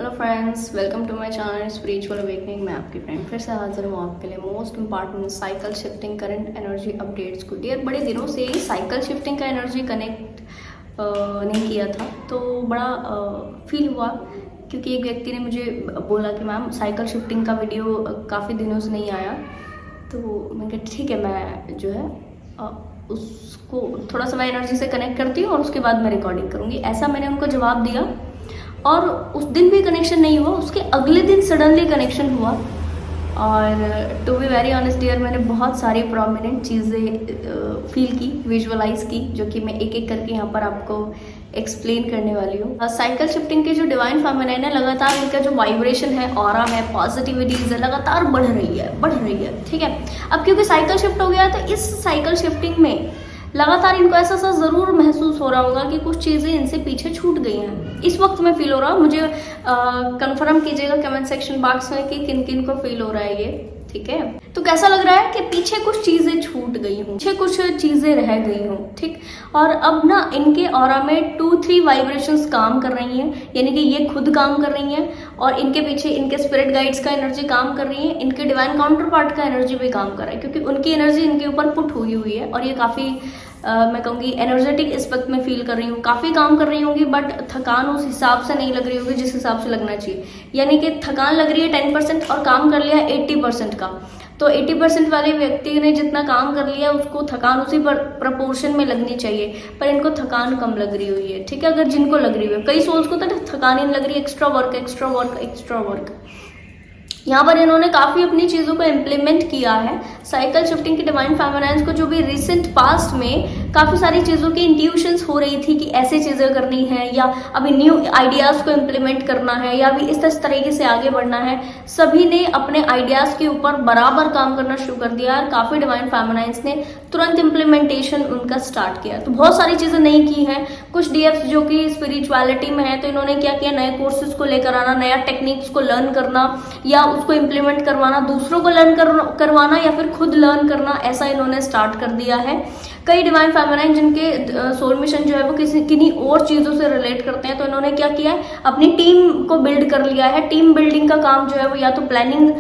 Hello friends, welcome to my channel spiritual awakening. मैं आपकी friend फिर से हाजिर हूँ आपके लिए most important cycle shifting current energy updates को। डियर, बड़े दिनों से साइकिल शिफ्टिंग का एनर्जी कनेक्ट नहीं किया था, तो बड़ा फील हुआ क्योंकि एक व्यक्ति ने मुझे बोला कि मैम साइकिल शिफ्टिंग का वीडियो काफ़ी दिनों से नहीं आया। तो मैंने कहा ठीक है, मैं जो है उसको थोड़ा सा मैं एनर्जी से कनेक्ट करती हूँ और उसके बाद मैं रिकॉर्डिंग करूँगी, ऐसा मैंने उनको जवाब दिया। और उस दिन भी कनेक्शन नहीं हुआ, उसके अगले दिन सडनली कनेक्शन हुआ। और to be very honest dear, मैंने बहुत सारी प्रोमिनेंट चीज़ें फील की, विजुअलाइज की, जो कि मैं एक एक करके यहाँ पर आपको एक्सप्लेन करने वाली हूँ। साइकिल शिफ्टिंग के जो डिवाइन फेमिनाइन है, लगातार इनका जो वाइब्रेशन है, ऑरा है, पॉजिटिविटीज है, लगातार बढ़ रही है। ठीक है, अब क्योंकि साइकिल शिफ्ट हो गया है, तो इस साइकिल शिफ्टिंग में लगातार इनको ऐसा ज़रूर महसूस हो रहा होगा कि कुछ चीज़ें इनसे पीछे छूट गई हैं। इस वक्त में फील हो रहा है, मुझे कंफर्म कीजिएगा कमेंट सेक्शन बॉक्स में कि किन किन को फील हो रहा है ये। ठीक है, तो कैसा लग रहा है कि पीछे कुछ चीज़ें छूट गई हूँ, पीछे कुछ चीज़ें रह गई हूँ। ठीक, और अब ना इनके ऑरा में 2-3 वाइब्रेशंस काम कर रही हैं, यानी कि ये खुद काम कर रही हैं और इनके पीछे इनके स्पिरिट गाइड्स का एनर्जी काम कर रही है, इनके डिवाइन काउंटर पार्ट का एनर्जी भी काम कर रहा है, क्योंकि उनकी एनर्जी इनके ऊपर पुट हुई है। और ये काफ़ी मैं कहूँगी एनर्जेटिक इस वक्त में फील कर रही हूँ, काफ़ी काम कर रही होंगी, बट थकान उस हिसाब से नहीं लग रही होगी जिस हिसाब से लगना चाहिए। यानी कि थकान लग रही है 10% और काम कर लिया 80% का। तो 80% वाले व्यक्ति ने जितना काम कर लिया उसको थकान उसी प्रपोर्शन में लगनी चाहिए, पर इनको थकान कम लग रही हुई है। ठीक है, अगर जिनको लग रही है, कई सोल्स को तो थकान ही नहीं लग रही, एक्स्ट्रा वर्क। यहाँ पर इन्होंने काफ़ी अपनी चीज़ों को इम्प्लीमेंट किया है। साइकिल शिफ्टिंग की डिवाइन फेमिनाइन्स को जो भी रिसेंट पास्ट में काफ़ी सारी चीज़ों की इंट्यूशंस हो रही थी कि ऐसी चीज़ें करनी है, या अभी न्यू आइडियाज़ को इम्प्लीमेंट करना है, या अभी इस तरीके से आगे बढ़ना है, सभी ने अपने आइडियाज़ के ऊपर बराबर काम करना शुरू कर दिया है। काफ़ी डिवाइन फेमिनाइन्स ने तुरंत इम्प्लीमेंटेशन उनका स्टार्ट किया। तो बहुत सारी चीज़ें नहीं की हैं। कुछ डीएफ्स जो कि स्पिरिचुअलिटी में है, तो इन्होंने क्या किया, नए कोर्सेज को लेकर आना, नया टेक्निक्स को लर्न करना या उसको इम्प्लीमेंट करवाना, दूसरों को लर्न करवाना या फिर खुद लर्न करना, ऐसा इन्होंने स्टार्ट कर दिया है। कई डिवाइन फेमिनाइन जिनके सोल मिशन जो है वो किन्हीं और चीज़ों से रिलेट करते हैं, तो इन्होंने क्या किया है, अपनी टीम को बिल्ड कर लिया है। टीम बिल्डिंग का काम जो है वो या तो प्लानिंग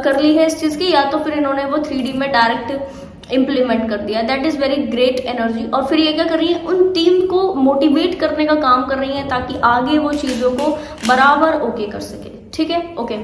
कर ली है इस चीज़ की, या तो फिर इन्होंने वो 3D में डायरेक्ट इम्प्लीमेंट कर दिया। That is very great energy. और फिर ये क्या कर रही है, उन टीम को मोटिवेट करने का काम कर रही है ताकि आगे वो चीज़ों को बराबर ओके कर सके। ठीक है, okay.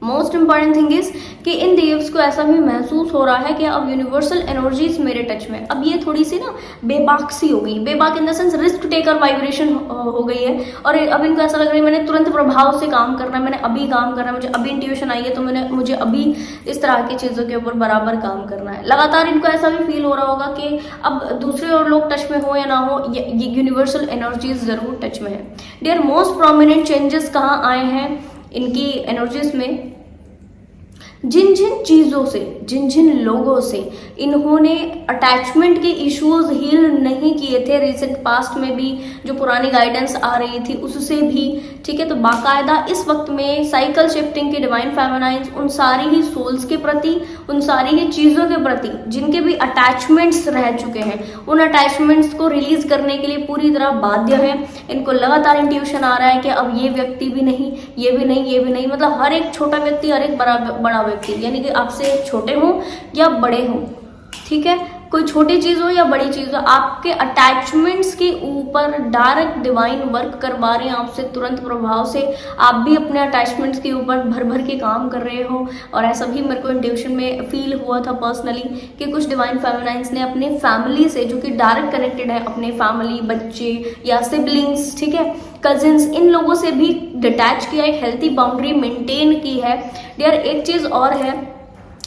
Most important thing is कि इन देव्स को ऐसा भी महसूस हो रहा है कि अब यूनिवर्सल एनर्जीज मेरे टच में। अब ये थोड़ी सी ना बेबाक सी हो गई, बेबाक in the sense risk taker vibration हो गई है। और अब इनको ऐसा लग रहा है मैंने तुरंत प्रभाव से काम करना है, मैंने अभी काम करना है, मुझे अभी इंट्यूशन आई है, तो मुझे अभी इस तरह की चीज़ों के ऊपर बराबर काम करना है। लगातार इनको ऐसा भी फील हो रहा होगा कि अब दूसरे और लोग टच में हो या ना हो, ये यूनिवर्सल एनर्जीज जरूर टच में है। डियर, मोस्ट प्रोमिनेंट चेंजेस कहाँ आए हैं इनकी एनर्जीज में, जिन जिन चीज़ों से, जिन जिन लोगों से इन्होंने अटैचमेंट के इश्यूज हील नहीं किए थे रिसेंट पास्ट में भी, जो पुरानी गाइडेंस आ रही थी उससे भी। ठीक है, तो बाकायदा इस वक्त में साइकिल शिफ्टिंग के डिवाइन फेमिनाइन्स उन सारी ही सोल्स के प्रति, उन सारी ही चीज़ों के प्रति जिनके भी अटैचमेंट्स रह चुके हैं, उन अटैचमेंट्स को रिलीज करने के लिए पूरी तरह बाध्य है। इनको लगातार इंट्यूशन आ रहा है कि अब ये व्यक्ति भी नहीं, ये भी नहीं, ये भी नहीं, मतलब हर एक छोटा व्यक्ति, हर एक बड़ा व्यक्ति, यानी कि आपसे छोटे हों या बड़े हों, ठीक है, कोई छोटी चीज़ हो या बड़ी चीज़ हो, आपके अटैचमेंट्स के ऊपर डायरेक्ट डिवाइन वर्क करवा रहे हैं आपसे तुरंत प्रभाव से। आप भी अपने अटैचमेंट्स के ऊपर भर भर के काम कर रहे हो। और ऐसा भी मेरे को इंट्यूशन में फील हुआ था पर्सनली कि कुछ डिवाइन फेमिनाइन्स ने अपने फैमिली से, जो कि डायरेक्ट कनेक्टेड है, अपने फैमिली, बच्चे या सिबलिंग्स, ठीक है, कजिन्स, इन लोगों से भी डिटैच किया, एक हेल्थी बाउंड्री मेंटेन की है। डियर, एक चीज़ और है,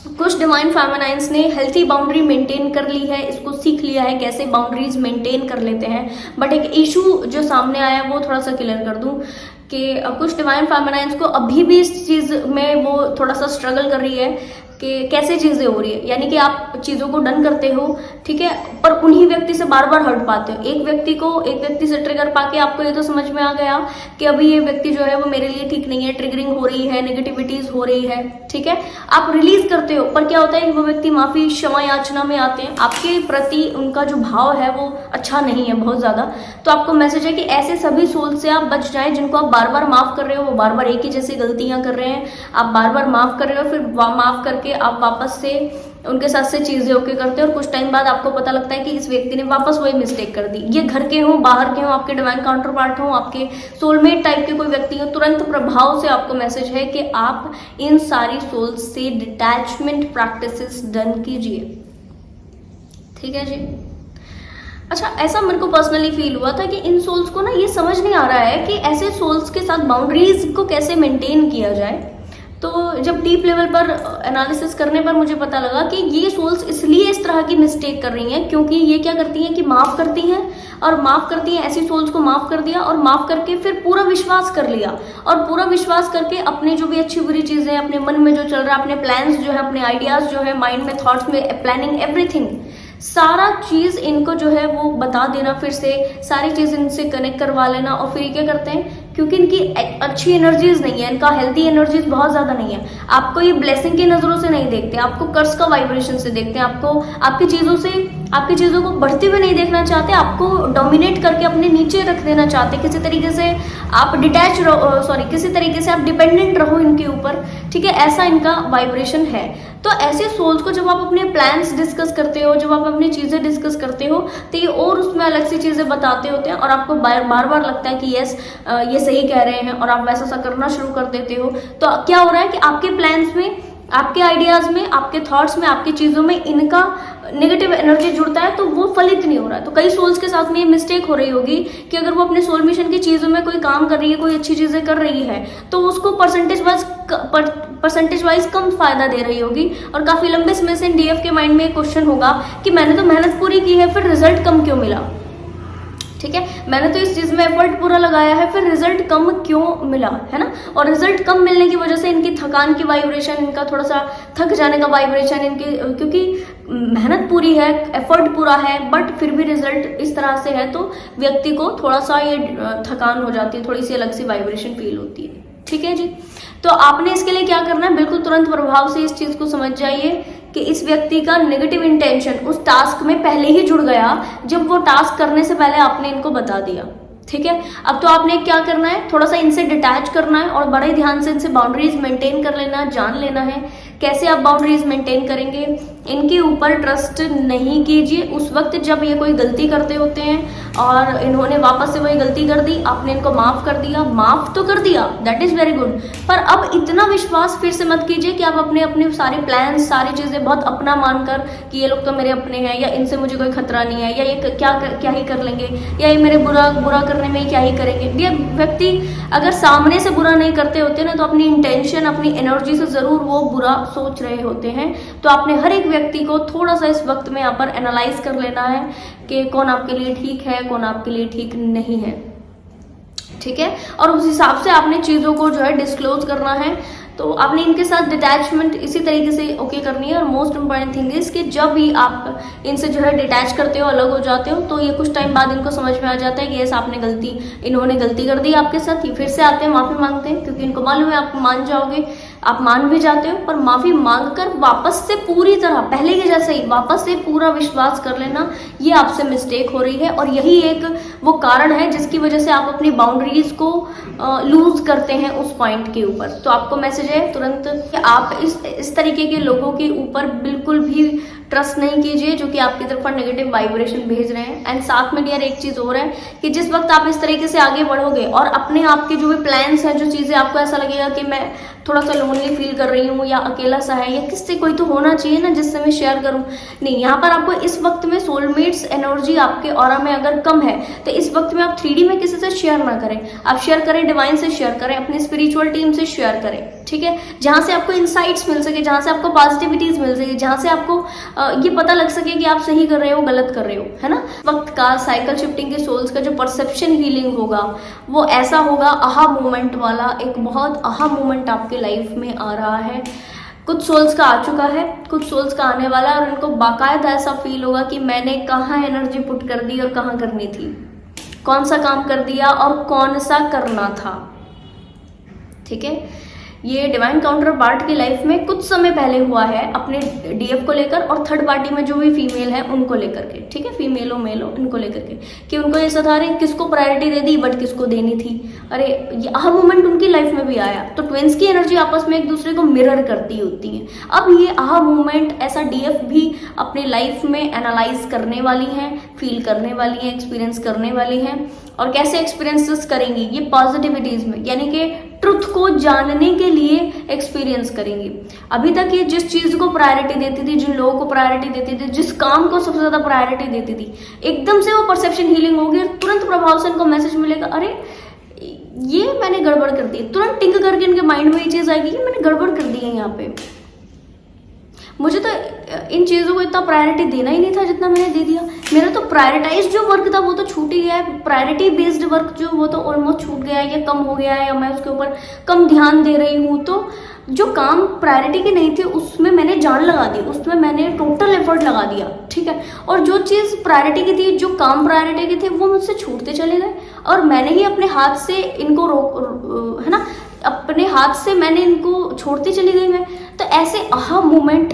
कुछ डिवाइन फेमिनाइन्स ने हेल्थी बाउंड्री मेंटेन कर ली है, इसको सीख लिया है कैसे बाउंड्रीज मेंटेन कर लेते हैं। बट एक इशू जो सामने आया वो थोड़ा सा क्लियर कर दूं कि कुछ डिवाइन फेमिनाइन्स को अभी भी इस चीज़ में वो थोड़ा सा स्ट्रगल कर रही है कि कैसे चीज़ें हो रही है, यानी कि आप चीज़ों को डन करते हो, ठीक है, पर उन्हीं व्यक्ति से बार बार हट पाते हो। एक व्यक्ति से ट्रिगर पाके आपको ये तो समझ में आ गया कि अभी ये व्यक्ति जो है वो मेरे लिए ठीक नहीं है, ट्रिगरिंग हो रही है, नेगेटिविटीज हो रही है, ठीक है, आप रिलीज करते हो। पर क्या होता है, वो व्यक्ति माफी क्षमा याचना में आते हैं, आपके प्रति उनका जो भाव है वो अच्छा नहीं है बहुत ज्यादा। तो आपको मैसेज है कि ऐसे सभी सोल से आप बच जाएं जिनको आप बार बार माफ कर रहे हो, वो बार बार एक ही जैसी गलतियां कर रहे हैं, आप बार बार माफ कर रहे हो, फिर माफ करके आप वापस से उनके साथ से चीजें ओके करते हो, और कुछ टाइम बाद आपको पता लगता है कि इस व्यक्ति ने वापस वही मिस्टेक कर दी। ये घर के हो, बाहर के हो, आपके डिवाइन काउंटर पार्ट हो, आपके सोलमेट टाइप के कोई व्यक्ति हो, तुरंत प्रभाव से आपको मैसेज है कि आप इन सारी सोल्स से डिटैचमेंट प्रैक्टिसेस डन कीजिए। ठीक है जी। अच्छा, ऐसा मेरे को पर्सनली फील हुआ था कि इन सोल्स को ना ये समझ नहीं आ रहा है कि ऐसे सोल्स के साथ बाउंड्रीज को कैसे मेंटेन किया जाए। तो जब डीप लेवल पर एनालिसिस करने पर मुझे पता लगा कि ये सोल्स इसलिए इस तरह की मिस्टेक कर रही हैं क्योंकि ये क्या करती हैं कि माफ़ करती हैं, और माफ़ करती हैं ऐसी सोल्स को माफ़ कर दिया, और माफ़ करके फिर पूरा विश्वास कर लिया, और पूरा विश्वास करके अपने जो भी अच्छी बुरी चीज़ें, अपने मन में जो चल रहा है, अपने प्लान्स जो है, अपने आइडियाज़ जो है, माइंड में, थॉट्स में, प्लानिंग, एवरीथिंग, सारा चीज़ इनको जो है वो बता देना, फिर से सारी चीज़ इनसे कनेक्ट करवा लेना। और फिर क्या करते हैं, क्योंकि इनकी अच्छी एनर्जीज नहीं है, इनका हेल्दी एनर्जीज बहुत ज़्यादा नहीं है, आपको ये ब्लेसिंग की नज़रों से नहीं देखते, आपको कर्स का वाइब्रेशन से देखते हैं, आपको आपकी चीज़ों को बढ़ते हुए नहीं देखना चाहते, आपको डोमिनेट करके अपने नीचे रख देना चाहते, किसी तरीके से आप डिटैच रहो, किसी तरीके से आप डिपेंडेंट रहो इनके ऊपर, ठीक है, ऐसा इनका वाइब्रेशन है। तो ऐसे सोल्स को जब आप अपने प्लान्स डिस्कस करते हो, जब आप अपनी चीज़ें डिस्कस करते हो, तो ये और उसमें अलग सी चीज़ें बताते होते हैं, और आपको बार बार लगता है कि यस ये सही कह रहे हैं, और आप वैसा सा करना शुरू कर देते हो। तो क्या हो रहा है कि आपके प्लान्स में, आपके आइडियाज़ में, आपके थॉट्स में, आपकी चीज़ों में इनका नेगेटिव एनर्जी जुड़ता है, तो वो फलित नहीं हो रहा है। तो कई सोल्स के साथ में ये मिस्टेक हो रही होगी कि अगर वो अपने सोल मिशन की चीज़ों में कोई काम कर रही है, कोई अच्छी चीज़ें कर रही है, तो उसको परसेंटेज वाइज कम फायदा दे रही होगी, और काफ़ी लंबे समय से डीएफ के माइंड में एक क्वेश्चन होगा कि मैंने तो मेहनत पूरी की है, फिर रिजल्ट कम क्यों मिला। ठीक है, मैंने तो इस चीज़ में एफर्ट पूरा लगाया है, फिर रिजल्ट कम क्यों मिला, है ना। और रिजल्ट कम मिलने की वजह से इनकी थकान की वाइब्रेशन, इनका थोड़ा सा थक जाने का वाइब्रेशन, इनके क्योंकि मेहनत पूरी है, एफर्ट पूरा है, बट फिर भी रिजल्ट इस तरह से है, तो व्यक्ति को थोड़ा सा ये थकान हो जाती है, थोड़ी सी अलग सी वाइब्रेशन फील होती है। ठीक है जी। तो आपने इसके लिए क्या करना है, बिल्कुल तुरंत प्रभाव से इस चीज़ को समझ जाइए कि इस व्यक्ति का नेगेटिव इंटेंशन उस टास्क में पहले ही जुड़ गया जब वो टास्क करने से पहले आपने इनको बता दिया। ठीक है, अब तो आपने क्या करना है, थोड़ा सा इनसे डिटैच करना है, और बड़े ध्यान से इनसे बाउंड्रीज मेंटेन कर लेना, जान लेना है कैसे आप बाउंड्रीज मेंटेन करेंगे। इनके ऊपर ट्रस्ट नहीं कीजिए उस वक्त जब ये कोई गलती करते होते हैं, और इन्होंने वापस से वही गलती कर दी, आपने इनको माफ़ कर दिया, माफ़ तो कर दिया, दैट इज़ वेरी गुड, पर अब इतना विश्वास फिर से मत कीजिए कि आप अपने सारे प्लान, सारी चीज़ें बहुत अपना मानकर कि ये लोग तो मेरे अपने हैं, या इनसे मुझे कोई खतरा नहीं है, या ये क्या ही कर लेंगे, या ये मेरे बुरा करने में क्या ही करेंगे। ये व्यक्ति अगर सामने से बुरा नहीं करते होते ना, तो अपनी इंटेंशन, अपनी एनर्जी से ज़रूर वो बुरा सोच रहे होते हैं। तो आपने हर एक व्यक्ति को थोड़ा सा इस वक्त में यहाँ पर एनालाइज कर लेना है कि कौन आपके लिए ठीक है, कौन आपके लिए ठीक नहीं है। ठीक है, और उस हिसाब से आपने चीज़ों को जो है डिस्क्लोज करना है। तो आपने इनके साथ डिटैचमेंट इसी तरीके से ओके करनी है। और मोस्ट इंपॉर्टेंट थिंग इज कि जब भी आप इनसे जो है डिटैच करते हो, अलग हो जाते हो, तो ये कुछ टाइम बाद इनको समझ में आ जाता है कि यस इन्होंने गलती कर दी आपके साथ। ये फिर से आते हैं, माफ़ी मांगते हैं, क्योंकि इनको मालूम है आप मान जाओगे, आप मान भी जाते हो, पर माफ़ी मांगकर वापस से पूरी तरह पहले के जैसे ही वापस से पूरा विश्वास कर लेना, ये आपसे मिस्टेक हो रही है। और यही एक वो कारण है जिसकी वजह से आप अपनी बाउंड्रीज को लूज करते हैं उस पॉइंट के ऊपर। तो आपको मैसेज है तुरंत कि आप इस तरीके के लोगों के ऊपर बिल्कुल भी ट्रस्ट नहीं कीजिए जो कि आपकी तरफ नेगेटिव वाइब्रेशन भेज रहे हैं। एंड साथ में डियर एक चीज़ और है कि जिस वक्त आप इस तरीके से आगे बढ़ोगे और अपने आप के जो भी प्लान्स हैं, जो चीज़ें आपको ऐसा लगेगा कि मैं थोड़ा सा लोनली फील कर रही हूँ, या अकेला सा है, या किससे कोई तो होना चाहिए ना जिससे मैं शेयर करूँ, नहीं, यहाँ पर आपको इस वक्त में सोलमेट्स एनर्जी आपके ऑरा में अगर कम है तो इस वक्त में आप 3D में किसी से शेयर ना करें। आप शेयर करें डिवाइन से, शेयर करें अपनी स्पिरिचुअल टीम से, शेयर करें। ठीक है, जहाँ से आपको इंसाइट्स मिल सके, जहाँ से आपको पॉजिटिविटीज मिल सके, जहाँ से आपको ये पता लग सके कि आप सही कर रहे हो, गलत कर रहे हो, है ना। वक्त का साइकिल शिफ्टिंग के सोल्स का जो परसेप्शन हीलिंग होगा वो ऐसा होगा, आहा मोमेंट वाला, एक बहुत आहा मोमेंट आपके लाइफ में आ रहा है। कुछ सोल्स का आ चुका है, कुछ सोल्स का आने वाला है, और इनको बाकायदा ऐसा फील होगा कि मैंने कहाँ एनर्जी पुट कर दी और कहाँ करनी थी, कौन सा काम कर दिया और कौन सा करना था। ठीक है, ये डिवाइन काउंटर पार्ट की लाइफ में कुछ समय पहले हुआ है अपने डीएफ को लेकर और थर्ड पार्टी में जो भी फीमेल है उनको लेकर के। ठीक है, फीमेल हो मेल हो इनको लेकर के, कि उनको ऐसा था अरे किसको प्रायोरिटी दे दी बट किसको देनी थी। अरे ये आह मोमेंट उनकी लाइफ में भी आया। तो ट्विंस की एनर्जी आपस में एक दूसरे को मिरर करती होती है। अब ये आह मोमेंट ऐसा डीएफ भी अपनी लाइफ में एनालाइज करने वाली हैं, फील करने वाली हैं, एक्सपीरियंस करने वाली हैं। और कैसे एक्सपीरियंसेस करेंगी, ये पॉजिटिविटीज में, यानी कि ट्रुथ को जानने के लिए एक्सपीरियंस करेंगी। अभी तक ये जिस चीज को प्रायोरिटी देती थी, जिन लोगों को प्रायोरिटी देती थी, जिस काम को सबसे ज्यादा प्रायोरिटी देती थी, एकदम से वो परसेप्शन हीलिंग होगी और तुरंत प्रभाव से इनको मैसेज मिलेगा अरे ये मैंने गड़बड़ कर दी। तुरंत टिंक करके इनके माइंड में ये चीज आएगी कि मैंने गड़बड़ कर दी है, यहाँ पे मुझे तो इन चीज़ों को इतना प्रायोरिटी देना ही नहीं था जितना मैंने दे दिया। मेरा तो प्रायोरिटाइज जो वर्क था वो तो छूट ही गया है। प्रायोरिटी बेस्ड वर्क जो वो तो ऑलमोस्ट छूट गया है या कम हो गया है, या मैं उसके ऊपर कम ध्यान दे रही हूँ। तो जो काम प्रायोरिटी के नहीं थे उसमें मैंने जान लगा दी, उसमें मैंने टोटल एफर्ट लगा दिया। ठीक है, और जो चीज़ प्रायोरिटी की थी, जो काम प्रायोरिटी के थे, वो मुझसे छूटते चले गए और मैंने ही अपने हाथ से इनको है ना, अपने हाथ से मैंने इनको छोड़ती चली गई मैं। तो ऐसे आहा मोमेंट,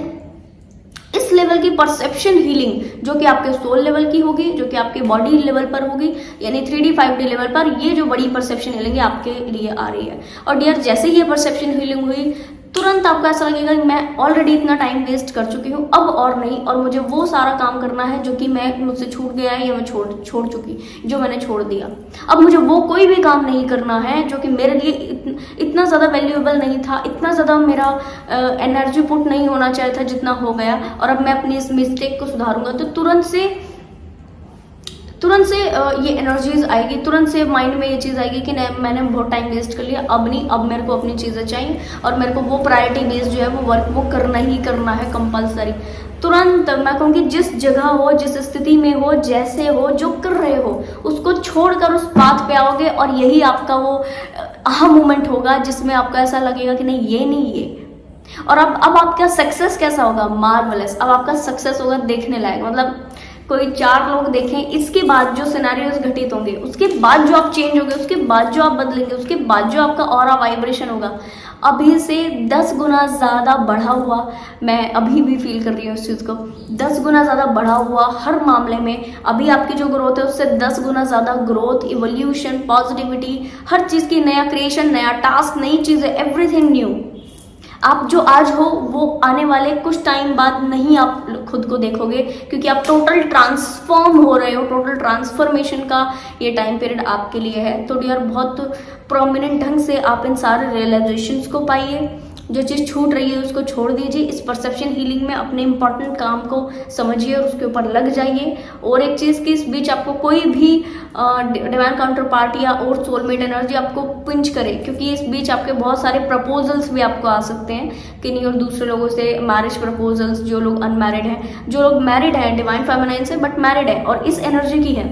इस लेवल की परसेप्शन हीलिंग जो कि आपके सोल लेवल की होगी, जो कि आपके बॉडी लेवल पर होगी, यानी 3D 5D लेवल पर, ये जो बड़ी परसेप्शन हीलिंग आपके लिए आ रही है। और डियर, जैसे ये परसेप्शन हीलिंग हुई तुरंत आपको ऐसा लगेगा कि मैं ऑलरेडी इतना टाइम वेस्ट कर चुकी हूँ, अब और नहीं, और मुझे वो सारा काम करना है जो कि मुझसे छूट गया है या मैं छोड़ चुकी, जो मैंने छोड़ दिया। अब मुझे वो कोई भी काम नहीं करना है जो कि मेरे लिए इतना ज़्यादा वैल्यूएबल नहीं था, इतना ज़्यादा मेरा एनर्जी पुट नहीं होना चाहिए था जितना हो गया। और अब मैं अपनी इस मिस्टेक को सुधारूंगा। तो तुरंत से ये एनर्जीज आएगी, तुरंत से माइंड में ये चीज़ आएगी कि नहीं, मैंने बहुत टाइम वेस्ट कर लिया, अब नहीं, अब मेरे को अपनी चीज़ें चाहिए और मेरे को वो प्रायोरिटी बेस्ड जो है वो वर्क वो करना ही करना है कंपलसरी। तुरंत मैं कहूँगी जिस जगह हो, जिस स्थिति में हो, जैसे हो, जो कर रहे हो, उसको छोड़कर उस पाथ पे आओगे और यही आपका वो आहा मोमेंट होगा जिसमें आपका ऐसा लगेगा कि नहीं ये नहीं ये। और अब आपका सक्सेस कैसा होगा, मार्वलस। अब आपका सक्सेस होगा देखने लायक, मतलब कोई 4 लोग देखें, इसके बाद जो सिनेरियोज घटित होंगे, उसके बाद जो आप चेंज होंगे, उसके बाद जो आप बदलेंगे, उसके बाद जो आपका ऑरा वाइब्रेशन होगा, अभी से 10 गुना ज़्यादा बढ़ा हुआ, मैं अभी भी फील कर रही हूँ इस चीज़ को, 10 गुना ज़्यादा बढ़ा हुआ हर मामले में। अभी आपकी जो ग्रोथ है उससे 10 गुना ज़्यादा ग्रोथ, इवोल्यूशन, पॉजिटिविटी, हर चीज़ की नया क्रिएशन, नया टास्क, नई चीज़ें, एवरीथिंग न्यू। आप जो आज हो वो आने वाले कुछ टाइम बाद नहीं आप खुद को देखोगे, क्योंकि आप टोटल ट्रांसफॉर्म हो रहे हो। टोटल ट्रांसफॉर्मेशन का ये टाइम पीरियड आपके लिए है। तो डियर, बहुत प्रोमिनेंट ढंग से आप इन सारे रियलाइजेशंस को पाइए। जो चीज़ छूट रही है उसको छोड़ दीजिए। इस परसेप्शन हीलिंग में अपने इंपॉर्टेंट काम को समझिए और उसके ऊपर लग जाइए। और एक चीज़ कि इस बीच आपको कोई भी डिवाइन काउंटर पार्ट या और सोलमेट एनर्जी आपको पिंच करे, क्योंकि इस बीच आपके बहुत सारे प्रपोजल्स भी आपको आ सकते हैं किन्हीं और दूसरे लोगों से, मैरिज प्रपोजल्स, जो लोग अनमैरिड हैं, जो लोग मैरिड हैं डिवाइन फेमिनाइन से बट मैरिड है और इस एनर्जी की है,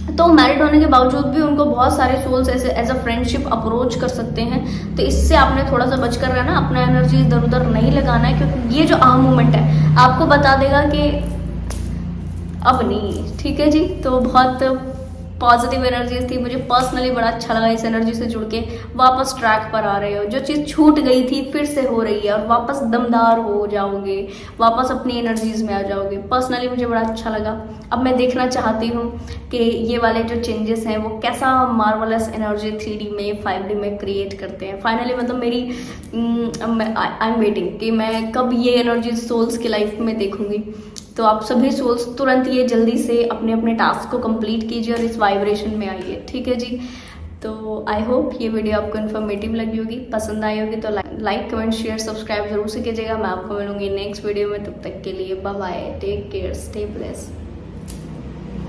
तो मैरिड होने के बावजूद भी उनको बहुत सारे सोल्स ऐसे एज अ फ्रेंडशिप अप्रोच कर सकते हैं। तो इससे आपने थोड़ा सा बचकर रहना, अपना एनर्जी इधर उधर नहीं लगाना है, क्योंकि ये जो आम मोमेंट है आपको बता देगा कि अब नहीं। ठीक है जी, तो बहुत पॉजिटिव एनर्जीज थी। मुझे पर्सनली बड़ा अच्छा लगा इस एनर्जी से जुड़ के। वापस ट्रैक पर आ रहे हो, जो चीज़ छूट गई थी फिर से हो रही है और वापस दमदार हो जाओगे, वापस अपनी एनर्जीज में आ जाओगे। पर्सनली मुझे बड़ा अच्छा लगा। अब मैं देखना चाहती हूँ कि ये वाले जो चेंजेस हैं वो कैसा मार्वलस एनर्जी 3D में 5D में क्रिएट करते हैं। फाइनली मतलब मेरी आई एम वेटिंग कि मैं कब ये एनर्जी सोल्स की लाइफ में देखूंगी। तो आप सभी सोल्स तुरंत ये जल्दी से अपने अपने टास्क को कंप्लीट कीजिए और इस वाइब्रेशन में आइए। ठीक है जी, तो आई होप ये वीडियो आपको इन्फॉर्मेटिव लगी होगी, पसंद आई होगी। तो लाइक कमेंट शेयर सब्सक्राइब जरूर से कीजिएगा। मैं आपको मिलूंगी नेक्स्ट वीडियो में, तब तक के लिए bye bye, take care, stay blessed.